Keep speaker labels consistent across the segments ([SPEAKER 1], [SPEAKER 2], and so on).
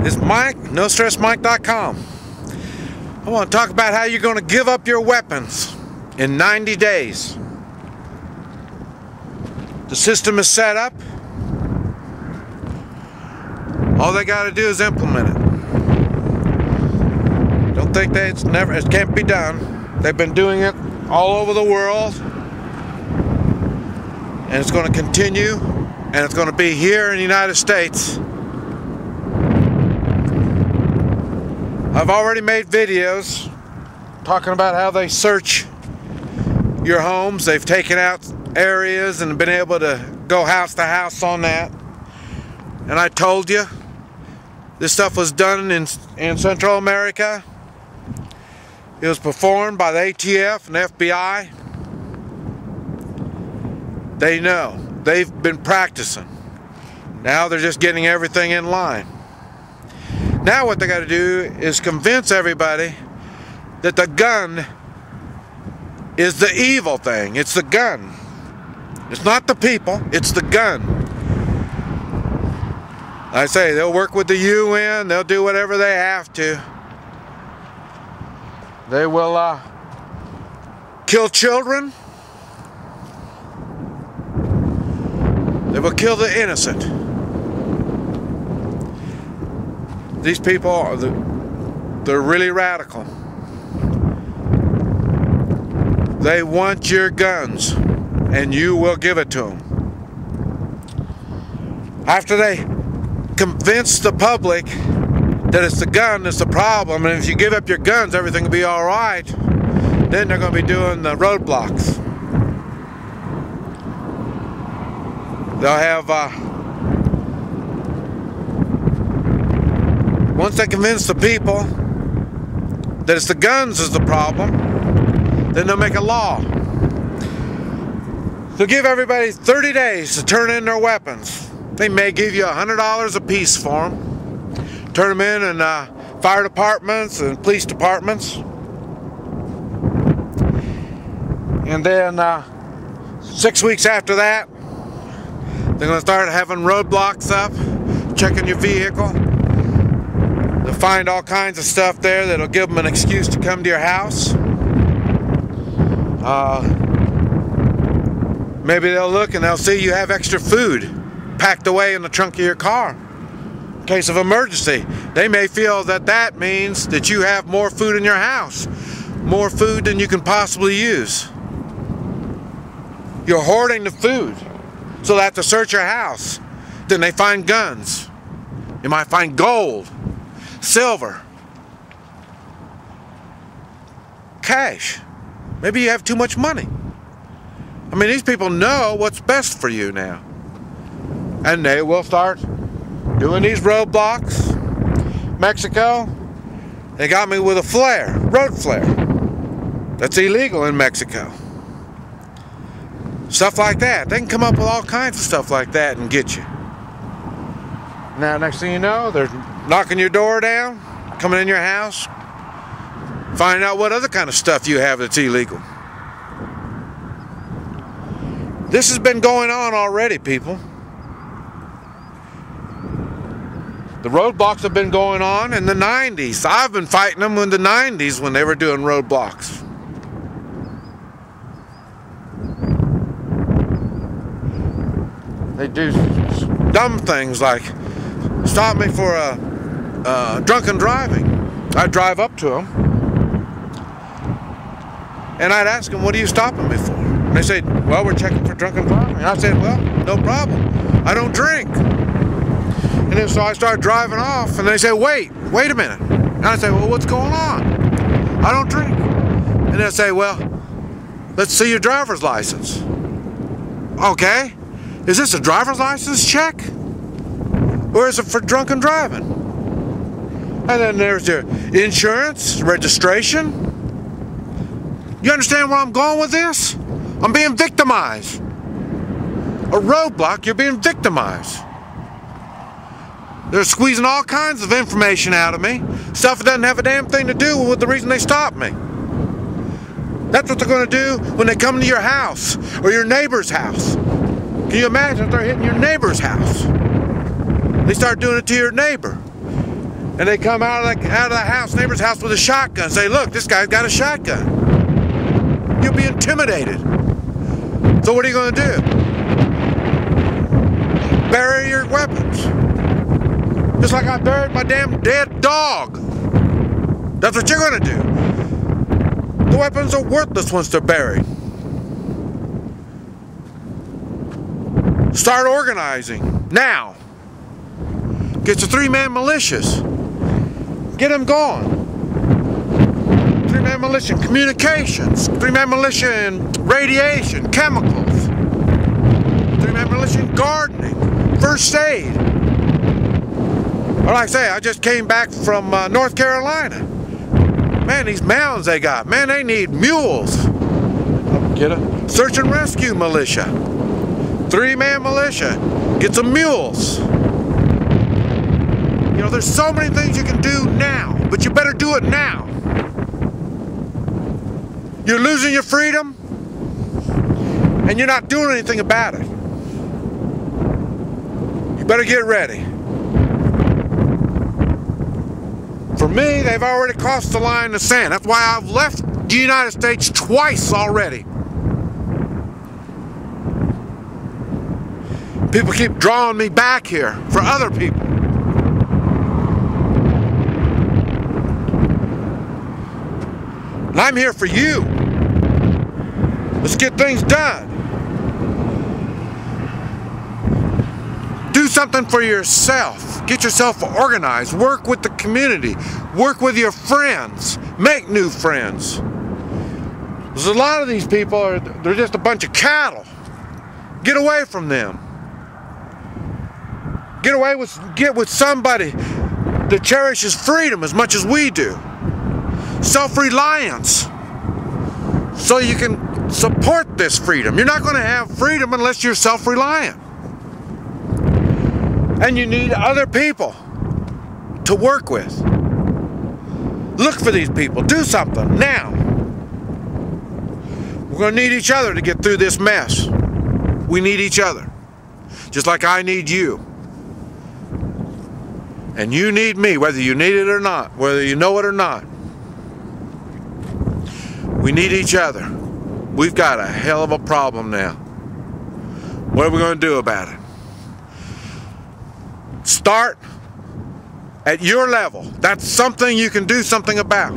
[SPEAKER 1] It's Mike, NoStressMike.com. I want to talk about how you're going to give up your weapons in 90 days. The system is set up. All they got to do is implement it. Don't think that it can't be done. They've been doing it all over the world, and it's going to continue, and it's going to be here in the United States. I've already made videos talking about how they search your homes. They've taken out areas and been able to go house to house on that. And I told you this stuff was done in Central America. It was performed by the ATF and FBI. They know. They've been practicing. Now they're just getting everything in line. Now what they got to do is convince everybody that the gun is the evil thing. It's the gun. It's not the people, it's the gun. I say they'll work with the UN, they'll do whatever they have to. They will kill children. They will kill the innocent. These people, they're really radical. They want your guns, and you will give it to them. After they convince the public that it's the gun that's the problem, and if you give up your guns, everything will be all right, then they're going to be doing the roadblocks. They'll have, once they convince the people that it's the guns is the problem, then they'll make a law. They'll give everybody 30 days to turn in their weapons. They may give you $100 a piece for them. Turn them in fire departments and police departments. And then 6 weeks after that, they're going to start having roadblocks up, checking your vehicle. They'll find all kinds of stuff there that'll give them an excuse to come to your house. Maybe they'll look and they'll see you have extra food packed away in the trunk of your car. In case of emergency, they may feel that that means that you have more food in your house, more food than you can possibly use. You're hoarding the food, so they have to search your house. Then they find guns. You might find gold, silver, cash. Maybe you have too much money. I mean, these people know what's best for you now. And they will start doing these roadblocks. Mexico, they got me with a flare, road flare. That's illegal in Mexico. Stuff like that. They can come up with all kinds of stuff like that and get you. Now, next thing you know, they're knocking your door down, coming in your house, finding out what other kind of stuff you have that's illegal. This has been going on already, people. The roadblocks have been going on in the 90s. I've been fighting them in the 90s when they were doing roadblocks. They do dumb things like stop me for drunken driving. I'd drive up to them and I'd ask them, what are you stopping me for? And they say, well, we're checking for drunken driving. And I said, well, no problem. I don't drink. And then so I start driving off and they say, wait a minute. And I say, well, what's going on? I don't drink. And they say, well, let's see your driver's license. Okay. Is this a driver's license check? Or is it for drunken driving? And then there's your insurance, registration. You understand where I'm going with this? I'm being victimized. A roadblock, you're being victimized. They're squeezing all kinds of information out of me. Stuff that doesn't have a damn thing to do with the reason they stopped me. That's what they're going to do when they come to your house or your neighbor's house. Can you imagine if they're hitting your neighbor's house? They start doing it to your neighbor. and they come out of the house, neighbor's house with a shotgun, and say, look, this guy's got a shotgun. You'll be intimidated. So what are you going to do? Bury your weapons. Just like I buried my damn dead dog. That's what you're going to do. The weapons are worthless once they're buried. Start organizing now. Get your 3-man militias. Get them going. 3-man militia in communications. 3-man militia in radiation, chemicals. 3-man militia in gardening, first aid. Well, like I say, I just came back from North Carolina. Man, these mounds they got, man, they need mules. Get a search and rescue militia. 3-man militia. Get some mules. You know, there's so many things you can do now, but you better do it now. You're losing your freedom, and you're not doing anything about it. You better get ready. For me, they've already crossed the line in the sand. That's why I've left the United States twice already. People keep drawing me back here for other people. And I'm here for you. Let's get things done. Do something for yourself. Get yourself organized. Work with the community. Work with your friends. Make new friends. There's a lot of these people, they're just a bunch of cattle. Get away from them. Get with somebody that cherishes freedom as much as we do. Self-reliance. So you can support this freedom. You're not going to have freedom unless you're self-reliant. And you need other people to work with. Look for these people. Do something now. We're going to need each other to get through this mess. We need each other. Just like I need you. And you need me, whether you need it or not, whether you know it or not. We need each other. We've got a hell of a problem now. What are we going to do about it? Start at your level. That's something you can do something about.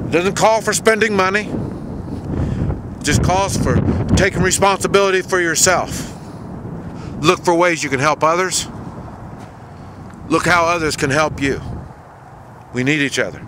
[SPEAKER 1] It doesn't call for spending money. It just calls for taking responsibility for yourself. Look for ways you can help others. Look how others can help you. We need each other.